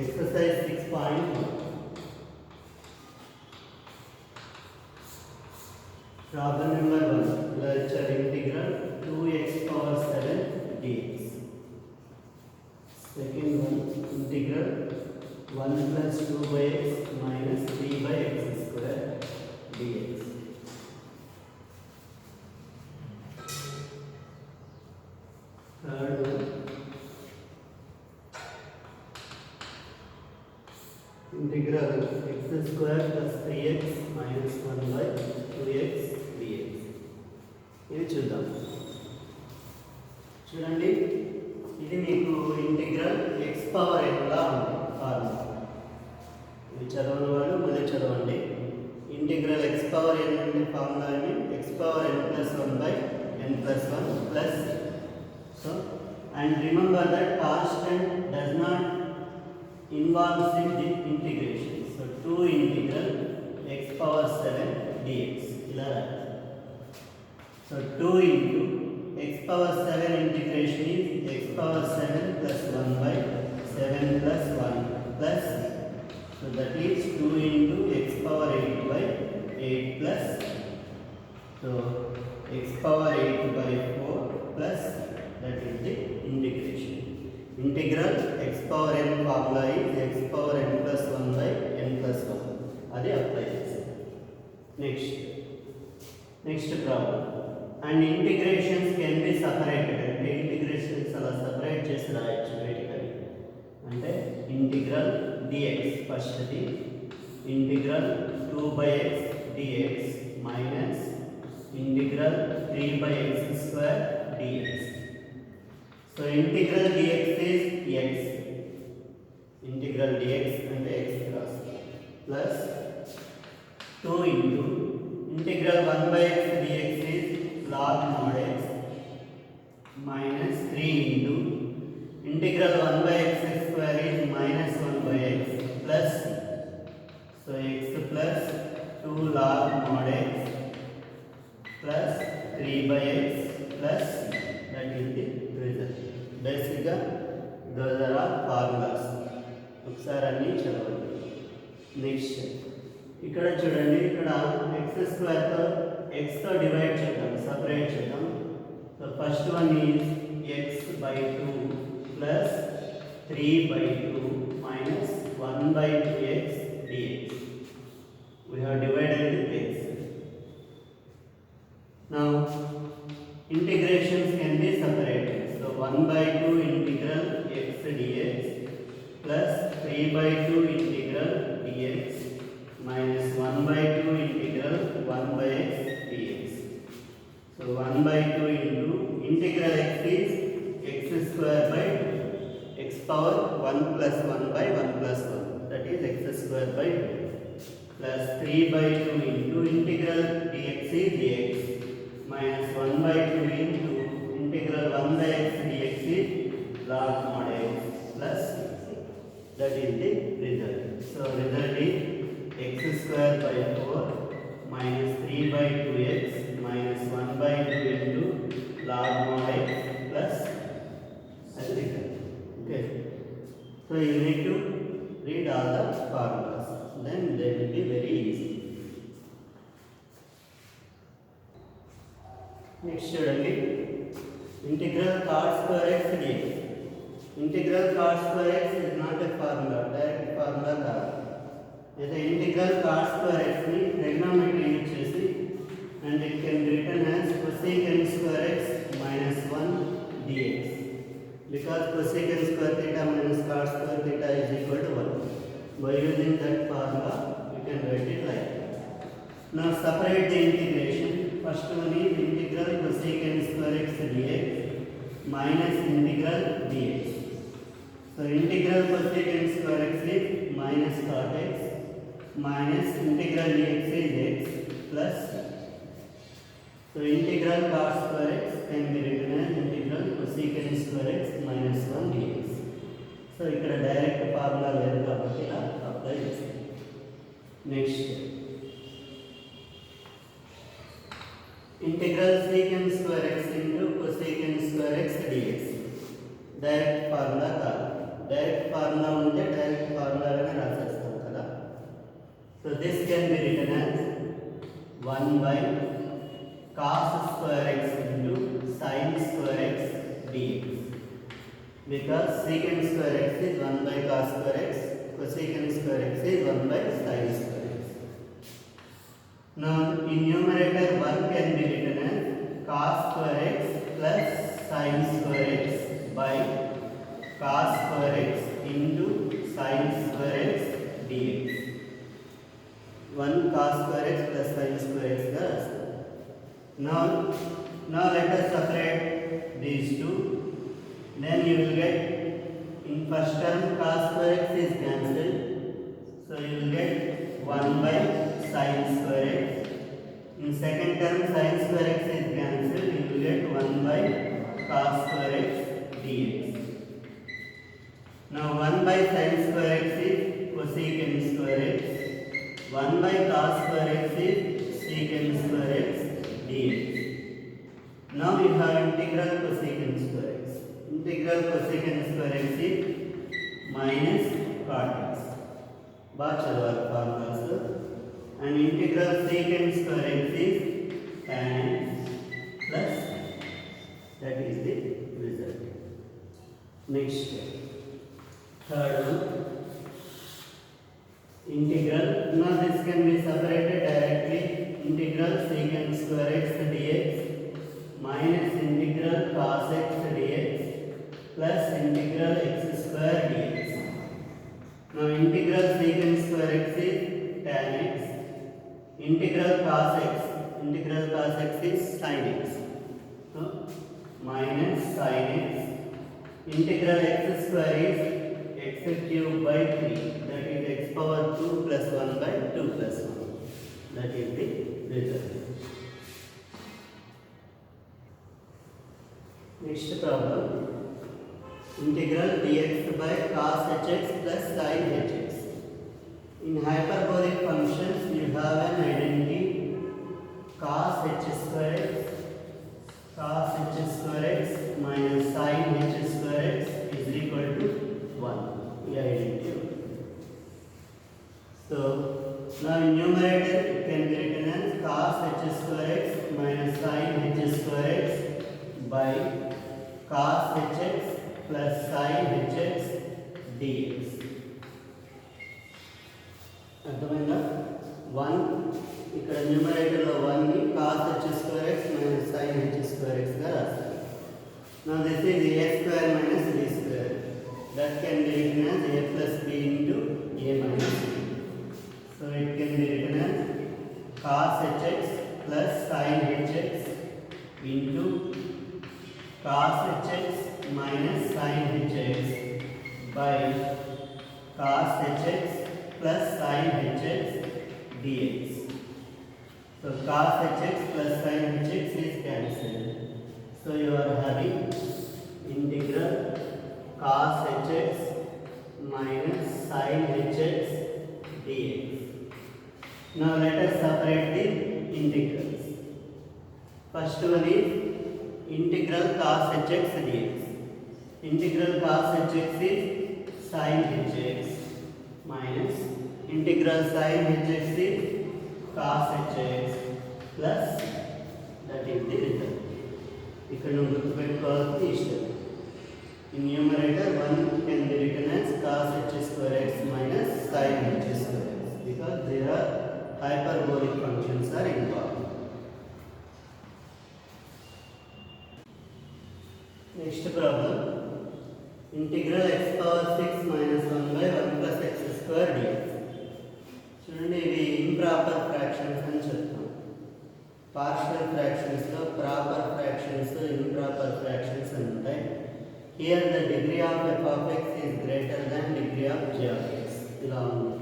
exercise 6.1 problem number 1 lecture integral 2x power 7 dx. Second one integral 1 plus 2 by x minus 3 by x square dx. Third one integral x square plus 3x minus 1 by 2x dx. ఇది చూద్దాం. చూడండి, ఇది మీకు integral x power n లా ఉంది formula. ఇది చదవని వాళ్ళు మళ్ళీ చదవండి. ఇంటిగ్రల్ x పవర్ n అంటే ఫార్ములా అని x power n plus 1 by n plus 1 plus. So and remember that constant does not involves in the integration. So 2 integral x power 7 dx. So 2 into x power 7 integration is x power 7 plus 1 by 7 plus 1 plus. So that is 2 into x power 8 by 8 plus. So x power 8 by 4 plus. That is the integration. Integral x power n formula is x power n plus 1 by n plus 1. అది apply చేసాం. Next problem. And integrations can be separated. అంటే integrations అలా separate చేసి రాయొచ్చు బయటికని. అంటే integral dx ఫస్ట్ది integral 2 by x dx minus integral 3 by x square dx. So integral dx is x. Integral dx and x cross plus 2 into integral 1 by x dx is log mod x minus 3 into integral 1 by x square is minus 1 by x plus. So x plus 2 log mod x plus 3 by x plus. That is the result. బేసిక్గా those are all formulas. ఒకసారి అన్నీ చదవండి. Next ఇక్కడ చూడండి, ఇక్కడ X స్క్వేర్తో ఎక్స్తో divide చేద్దాం, separate చేద్దాం. So first one is X by 2 plus 3 by 2 minus 1 by 2x dx. We have divided with x. Now integrations can be separated. So 1 by 2 integral x dx plus 3 by 2 integral dx minus 1 by 2 integral 1 by x dx. So 1 by 2 into integral x is x square by x power 1 plus 1 by 1 plus 1. That is x square by 2 plus 3 by 2 into integral dx is dx minus 1 by 2 into integral 1 by x dx is log mod x plus. That is the result. So result is x square by 4 minus 3 by 2x minus 1 by 2 into log mod x plus. As result. Okay. So you need to read all the formulas. Then they will be very easy. Next చూడండి, integral cos square x dx. Integral cos square x is not a formula, direct formula కాదు. అయితే integral cos square x ని trigonometry use చేసి and it can be written as cosecant square x minus 1 dx. Because cosecant square theta minus cos square theta is equal to 1. By using that formula, you can write it like that. Now separate the integration. First one is integral cosecant square x dx minus integral dx. So integral cosecant square x is minus cot x minus integral dx is x plus. So integral cos square x can be written as integral cosecant square x minus 1 dx. So ఇక్కడ direct formula లేదు కాబట్టి ఇలా apply చేస్తాం. Next integral secant square x into cosecant square x dx. Direct formula కాదు. Direct formula ఉంటే direct ఫార్ములాగానే రాసేస్తాం కదా. So this can be written as 1 by cos square x into sin square x dx, because secant square x is 1 by cos square x, cosecant square x is 1 by sin square x. Now in numerator 1 can be written as cos square x plus sin square x by cos square x into sin square x dx. 1 cos square x plus sin square x thus. Now let us separate these two. Then you will get, in first term cos square x is cancelled, so you will get 1 by sin square x. In second term sin square x is cancelled, you will get 1 by cos square x dx. Now 1 by sin square x is cosecant square x, 1 by cos square x is secant square x dx. Now we have integral cosecant square x. Integral cosecant square x is minus cot x. బాగా చదవాలి formulas. And integral secant square x is tan x plus that is the result. Next, third one, integral. Now this can be separated directly. Integral secant square x dx minus integral cos x dx plus integral x square dx. Now integral secant square x is tan x, integral cos x is sin x. So minus sin x, integral x square is x cube by 3, that is x power 2 plus 1 by 2 plus 1. That is the result. Next problem, integral dx by cos hx plus sin hx. In hyperbolic functions you have an identity cos h square x minus sin h square x is equal to 1. We identity. So now in numerator it can be written as cos h square x minus sin h square x by cos hx plus sin hx dx. అర్థమైందా? 1 ఇక్కడ న్యూమరేటర్లో 1 ని cos h square x minus sin h square x గా రాస్తాం. Now this is a square minus b square. That can be written as a plus b into a minus b. So it can be written as cos hx plus sin hx into cos hx minus sin hx by cos hx plus sin hx dx. So cos hx plus sin hx is cancelled. So you are having integral cos hx minus sin hx dx. Now let us separate the integrals. First one is integral cos hx dx. Integral cos hx is sin hx minus integral sin hx is cos hx plus that is the result. ఇక్కడ నువ్వు గుర్తుపెట్టుకోవాల్సింది ఇష్టం. In numerator 1 can be written as cos h square x minus sin h square x because there are hyperbolic functions are involved. Next problem, integral x power 6 minus 1 by 1 plus x square dx. చూడండి, ఇవి improper fractions అని చెప్తాం. Partial ఫ్రాక్షన్స్లో proper fractions, improper fractions అని ఉంటాయి. Here the degree of f of x is greater than degree of g of x. ఇలా ఉంది.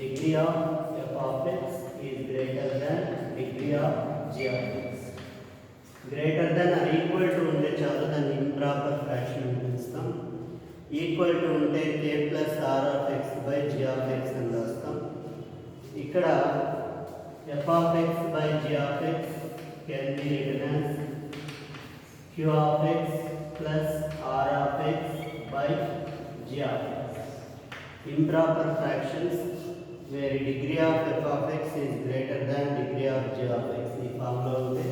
Degree of f of x is greater than degree of g of x. Greater than or equal to ఉంటే చాలు, దాన్ని improper fraction అని పిలుస్తాం. Equal to ఉంటే k plus r of x by g of x అని రాస్తాం. ఇక్కడ f of x by g of x can be written as q of x plus r of x by g g of x. Improper fractions where degree of f of x is greater than degree of g of x. The formula unte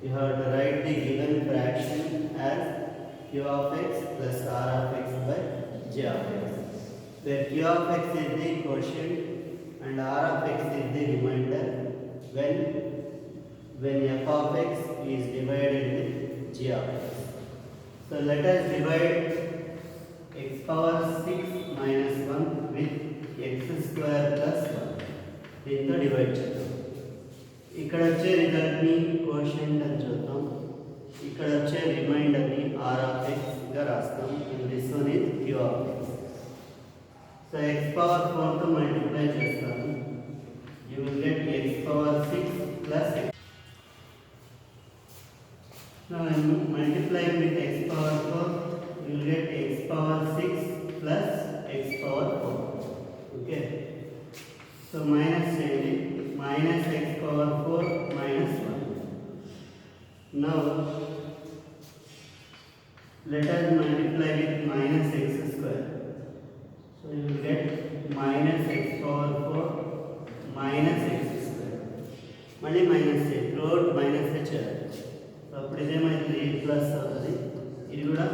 you have to write the given fraction as q of x plus r of x by g of x, where q of x is the quotient and r of x is the remainder when f of x is divided with g of x. So let us divide x power 6 minus 1 with x square plus 1. దీంతో divide చేద్దాం. ఇక్కడ వచ్చే రిజల్ట్ని quotient అని చూద్దాం. ఇక్కడ వచ్చే రిమైండర్ని r of x గా రాస్తాం. and this one is q of x. So x power 4 తో మల్టిప్లై చేస్తాము. you will get x power 6 plus x. Now I am multiplying with x power 4, you will get x power 6 plus x power 4. Okay. So minus x power 4 minus 1. Now let us multiply with minus x square. So you will get minus x power 4 minus x square. Mali minus a, throughout minus a chair. అప్పుడు ఇదేమైంది plus అవుతుంది, ఇది కూడా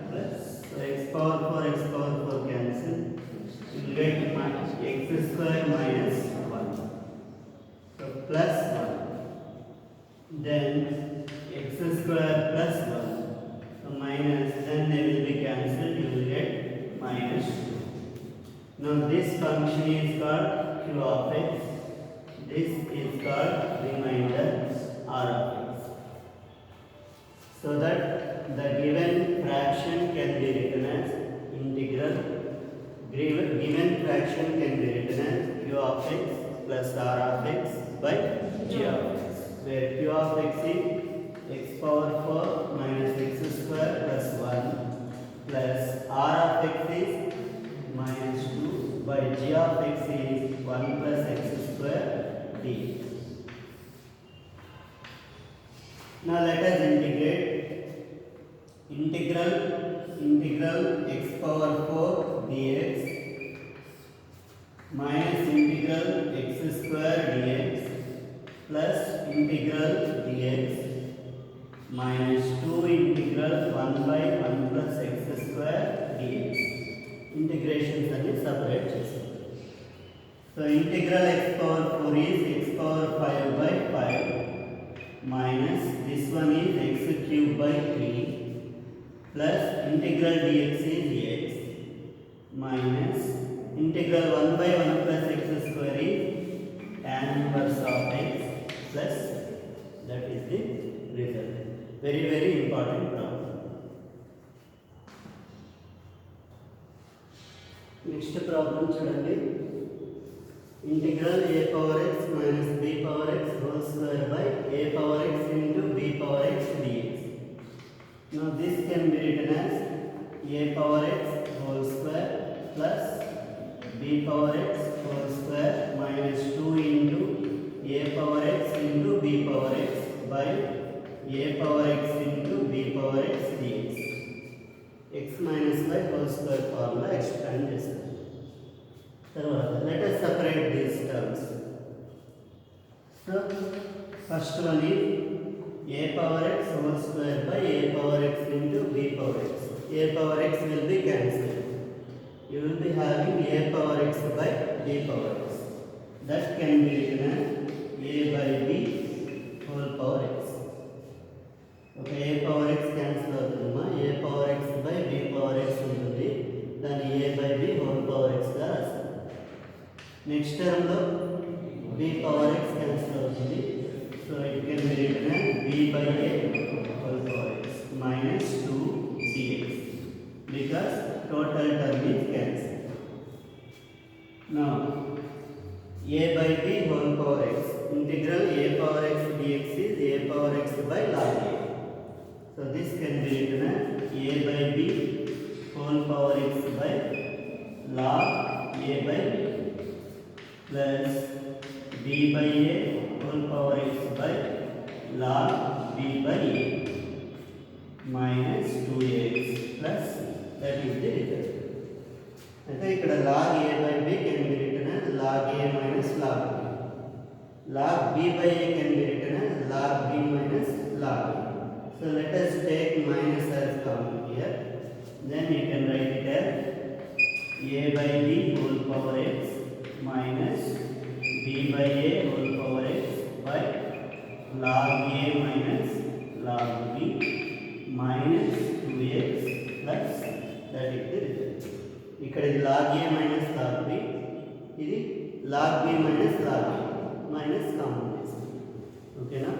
plus. So X power 4 cancel, you will get X square minus 1. So plus 1, then X square plus 1. So minus, then they will be cancel, you will get minus 2. Now this function is called q of x. This is called remainder r of x. So that the given fraction can be written as integral. Given fraction can be written as q of x plus r of x by g of x, where q of x is x power 4 minus x square plus 1 plus r of x is minus 2 by g of x is 1 plus x square dx. Now let us integrate. Integral x power 4 dx minus integral x square dx plus integral dx minus 2 integral 1 by 1 plus x square dx. Integrations are separate chesam. So integral x power 4 is x power 5 by 5 minus this one is x cube by 3 plus integral dx is x minus integral 1 by 1 plus x square is tan inverse of x plus that is the result. Very very important problem. Next problem chudandi. Integral a power x minus b power x whole square by a power x into b power x dx. Now this can be written as a power x whole square plus b power x whole square minus 2 into a power x into b power x by a power x into b power x dx. X minus y whole square formula expand చేస్తాం. తర్వాత let us separate these terms. So first one is a power x whole square by a power x into b power x. A power x will be cancelled. You will be having a power x by b power x. That can be written as a by b whole power x. Okay, a power x cancel అవుతుందమ్మా. a power x by b power x ఉంటుంది. దాన్ని a by b whole power x గా రాస్తాం. Next టర్మ్లో b power x cancel అవుతుంది. So it can be written as b by a whole power x minus 2 dx because total term is cancelled. Now a by b whole power x integral a power x dx is a power x by log a. So this can be written as a by b whole power x by log a by b plus b by a whole power x by log b by a minus 2x plus that is the result. అయితే ఇక్కడ log a by b can be written as log a minus log b. Log b by a can be written as log b minus log a. So let us take minus as common here. Then you can write it as a by b whole power x minus b by a whole power x by log a minus log b minus 2x plus that is the result. ఇక్కడ ఇది log a minus log b, ఇది log b minus log a minus common చేస్తాం. ఓకేనా?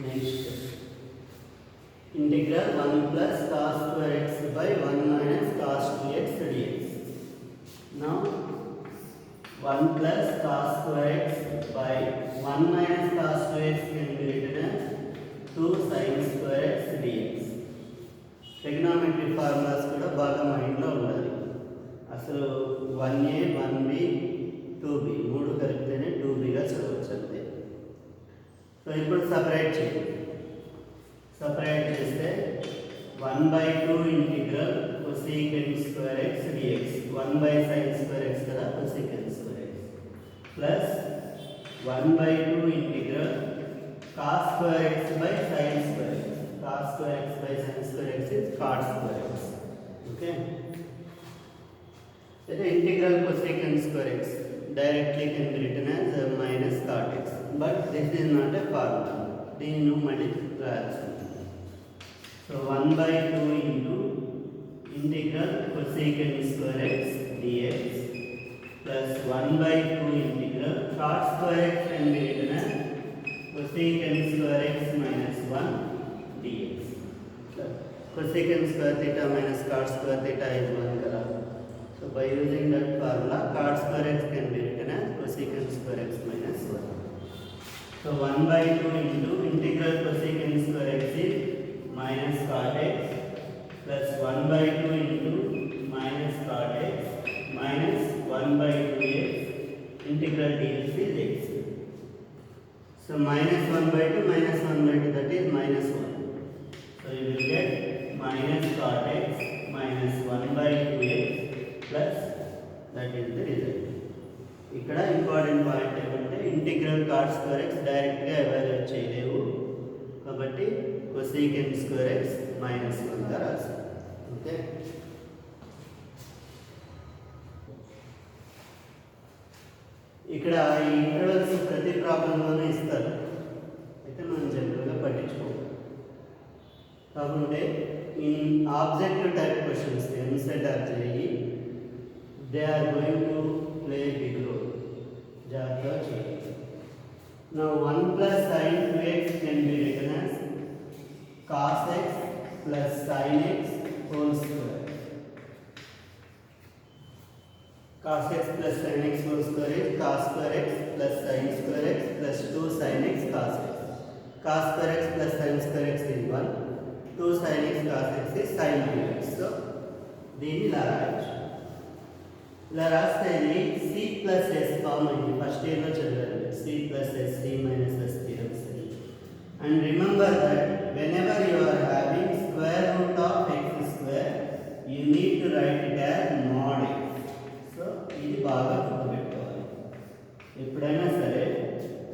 Next integral 1 plus cos square x by 1 minus cos 2x dx. Now 1 plus cos square x by 1 minus cos 2x can be written as 2 sin square x dx. Trigonometry formulas కూడా బాగా మైండ్లో ఉండాలి. అసలు 1a 1b 2b మూడు కలిపితేనే 2bగా చదవచ్చు అంతే. So ఇప్పుడు separate చేయండి. సపరేట్ చేస్తే 1/2 integral cosecant square x dx 1/sin square x కదా cosecant square x plus 1/2 integral cos square x by sin square x. Cos square x by sin square x is cot square x. Okay. So the integral cosecant square x directly can be written as minus cot x. But this is not a formula. Then you multiply. So 1/2 into integral cosecant square x dx plus 1/2 integral cot square x can be written as cosecant square x minus 1 dx. Cosecant square theta minus cot square theta is 1 kada. So by using that formula cot square x can be written as cosecant square x minus 1. So 1/2 into integral cosecant square x is minus cot x plus 1/2 into minus cot x minus 1/2x integral dx is x. So minus 1/2 minus 1/2 that is minus 1. So you will get minus cot x minus 1/2x plus that is the result. ఇక్కడ important point ఏమంటే integral cot square x డైరెక్ట్గా evaluate చేయలేవు కాబట్టి cosecant square x minus 1గా రాస్తాం. Okay. ఇక్కడ ఈ intervals ప్రతి ప్రాబ్లంలోనే ఇస్తారు, అయితే మనం జనరల్గా పట్టించుకోము. కాకుంటే in objective type questions EAMCET or JEE they are going to play big role. జాగ్రత్తగా చేయండి. Now 1 plus sin 2x can be written as cos x plus sin x whole square. Cos x plus sin x whole square is cos square x plus sin square x plus 2 sin x cos x. Cos square x plus sin square x is 1. 2 sin x cos x is sin 2x. So దీన్ని ఇలా రాయొచ్చు. ఇలా రాస్తే ఇది c plus s form అయింది. First ఇయర్లో చదివారు c plus s c minus s theorems. And remember that whenever you are having square root of x square you need to write it as mod x. So ఇది బాగా గుర్తుపెట్టుకోవాలి. ఎప్పుడైనా సరే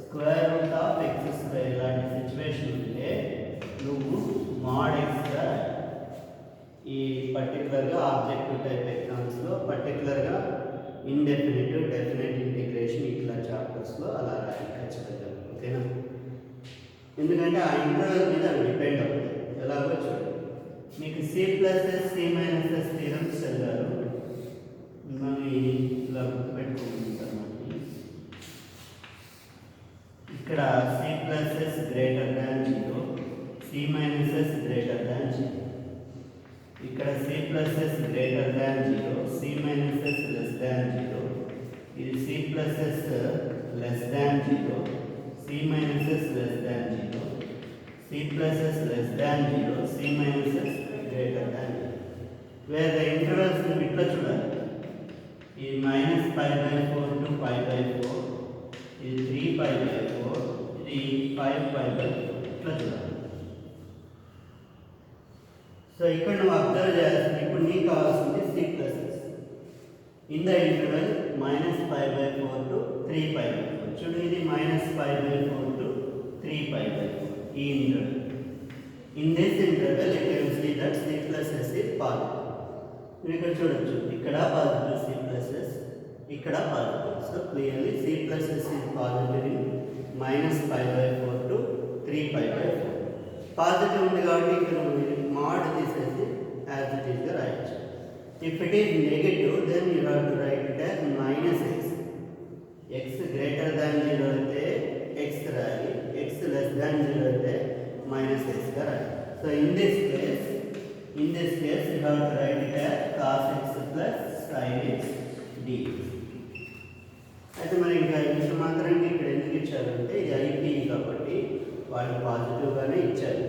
square root of X square ఇలాంటి situation ఉంటే నువ్వు mod xగా ఈ పర్టికులర్గా ఆబ్జెక్టివ్ టైప్ ఎగ్జామ్స్లో పర్టికులర్గా ఇండెఫినిట్ డెఫినెట్ ఇంటిగ్రేషన్ ఇట్లా చాప్టర్స్లో అలా రాయాలి ఖచ్చితంగా. ఓకేనా? ఎందుకంటే ఆ ఇంటర్వల్ మీద అవి డిపెండ్ అవుతాయి. ఎలాగో చూడండి, మీకు C plus S C minus S theorems చదివారు, మిమ్మల్ని ఇలా గుర్తుపెట్టుకుంటారు. ఇక్కడ C plus S greater than 0, C minus S greater than 0. ఇక్కడ C plus S greater than 0, C minus S less than 0. ఇది C plus S less than 0, C minus S less than 0, C plus S less than 0, C minus S greater than 0. Where the intervals ఇట్లా చూడాలి. ఇది minus π/4 to π/4, ఇది 3π/4, ఇది 5π/4 ఇట్లా చూడాలి. So ఇక్కడ నువ్వు అబ్జర్వ్ చేయాల్సింది ఇప్పుడు నీకు కావాల్సింది in the interval minus pi by 4 to 3 pi by 4. చూడు ఇది minus pi by 4 to 3 pi by 4 ఈ interval. In this interval you can see that c plus s is positive. మీరు ఇక్కడ చూడొచ్చు ఇక్కడ పాజిటివ్ c plus s ఇక్కడ positive. So clearly c plus s is positive in minus pi by 4 to 3 pi by 4. Positive ఉంది కాబట్టి ఇక్కడ mod తీసేసి as it is గా రాయొచ్చు. If it is negative, then you have to write it as minus x. X greater than 0 అయితే x రాయాలి, x less than 0 అయితే minus x గా రాయాలి. So in this case you have to write it as cos x plus sin x dx. అయితే మరి ఇంకా ఇంత మాత్రానికి ఇక్కడ ఎందుకు ఇచ్చారంటే ఇది ఐపీ కాబట్టి వాళ్ళు పాజిటివ్గానే ఇచ్చారు.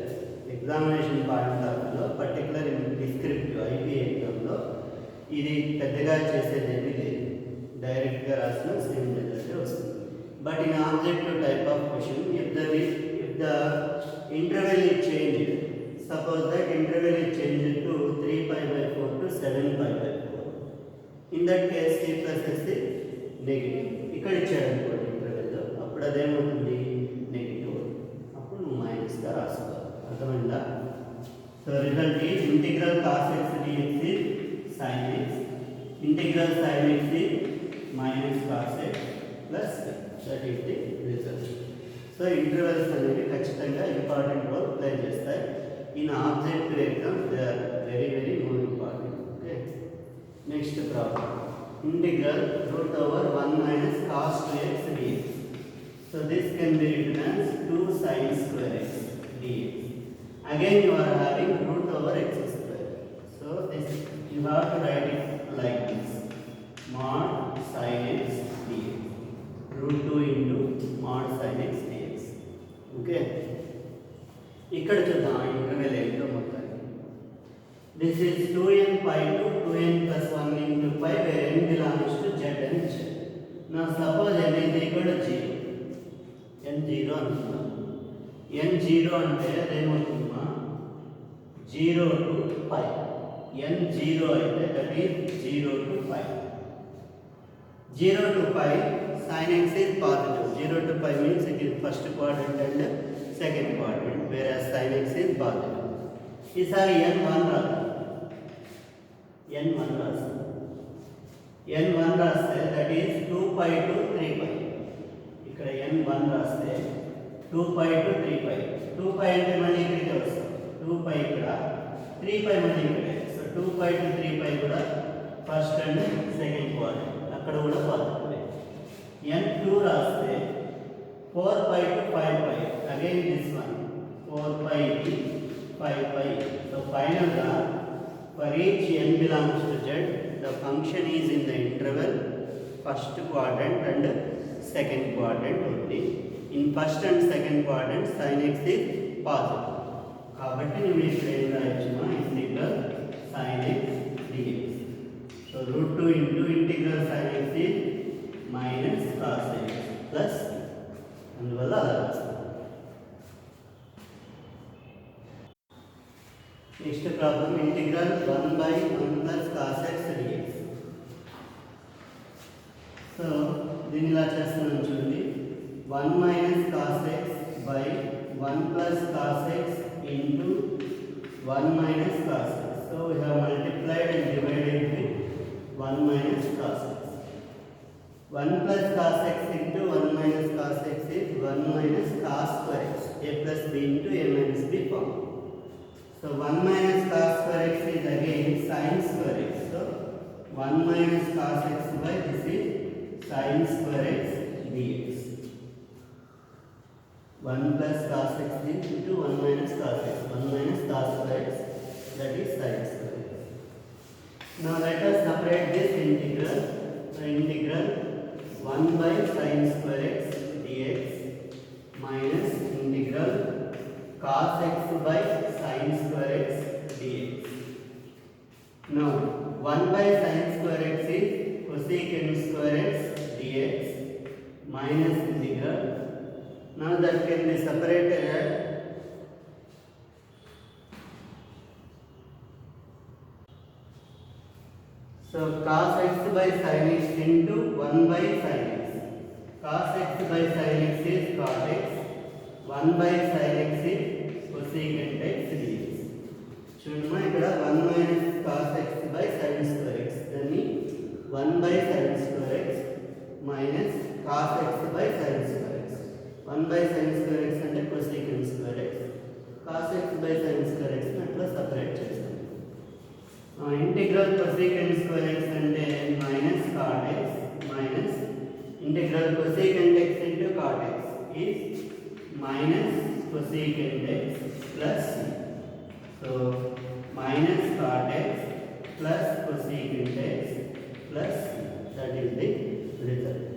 ఎగ్జామినేషన్ పాయింట్ ఆఫ్ వ్యూలో పర్టికులర్ డిస్క్రిప్టివ్ ఐపీ ఎగ్జామ్లో ఇది పెద్దగా చేసేదేమీ లేదు, డైరెక్ట్గా రాసిన సేమ్ రిజల్టే వస్తుంది. But in objective type of question if the interval is changed, suppose that interval is changed to 3 pi by 4 to 7 pi by 4, in that case c plus s is negative. ఇక్కడ ఇచ్చాడు అనుకోండి ఇంటర్వెల్లో, అప్పుడు అదేమవుతుంది negative, అప్పుడు మైనస్గా రాసుకోవాలి. అర్థమైందా? So result is integral cos x dx is sin x, integral sin x is minus cos x plus that is the result. So intervals అనేవి ఖచ్చితంగా important role play చేస్తాయి. In objective exams they are very very more important. Okay, next problem integral root over 1 minus cos 2x dx. So this can be written as 2 sin square x dx. Again you are having root over x square. So this you have to write it like this, mod sin x dx, root 2 into mod sin x dx. Okay, ఇక్కడ చూద్దాం interval ఏంటో మొత్తాన్ని. This is 2n pi to 2n plus 1 into pi where n belongs to z and z. Now suppose n is equal to 0, n 0 అనుకుందాం. n 0 అంటే అదేమవుతుందా 0 to pi. n 0 అయితే that is 0 to pi. 0 to pi sin x is positive. 0 to pi means it is first quadrant and second quadrant, whereas sin x is positive. ఈసారి n1 రాదు, n1 రాస్తే that is 2 pi to 3 pi. ఇక్కడ n1 రాస్తే 2 pi to 3 pi. 2 pi అంటే మళ్ళీ ఇక్కడికి వస్తాం, 2 pi ఇక్కడ, 3 pi మళ్ళీ ఇక్కడే. సో 2 pi to 3 pi కూడా ఫస్ట్ అండ్ సెకండ్ క్వాడ్రంట్, అక్కడ కూడా పాజిటివ్. n2 రాస్తే 4 pi to 5 pi, again this one 4 pi to 5 pi. So ఫైనల్గా for each n belongs to z, the function is in the interval first quadrant and second quadrant only. In first and second quadrant sin x is positive. కాబట్టి నువ్వు ఇక్కడ ఏం రాయొచ్చుమా integral sin x dx. So root 2 into integral sin x is minus cos x plus, అందువల్ల అలా రాస్తాం. Next problem integral 1 by 1 plus cos x dx. So దీన్ని ఇలా చేస్తున్నాం చూడండి, 1 minus cos x by 1 plus cos x into 1 minus cos x. So we have multiplied and divided with 1 minus cos x. 1 plus cos x into 1 minus cos x is 1 minus cos square x, a plus b into a minus b form. So 1 minus cos square x is again sin square x. So 1 minus cos x by this is sin square x dx. 1 plus cos x into 1 minus cos x, 1 minus cos square x, that is sin square x. Now let us separate this integral. The integral 1 by sin square x dx minus integral cos x by sin square x dx. Now 1 by sin square x is cosecant square x dx minus integral. Now that can be separated. So cos x by sin x into 1 by sin x. Cos x by sin x is cot x. 1 by sin x is cosecant x dx. చూడమ్మా ఇక్కడ 1 minus cos x by sin square x. దాన్ని 1 by sin square x minus cos x by sin square x. 1 by sin square x అంటే cosecant square x. Cos x by sin square x అట్లా separate చేస్తాం. Integral cosecant square x అంటే minus cot x minus integral cosecant x into cot x is minus cosecant x plus c. So minus cot x plus cosecant x plus c. That is the result.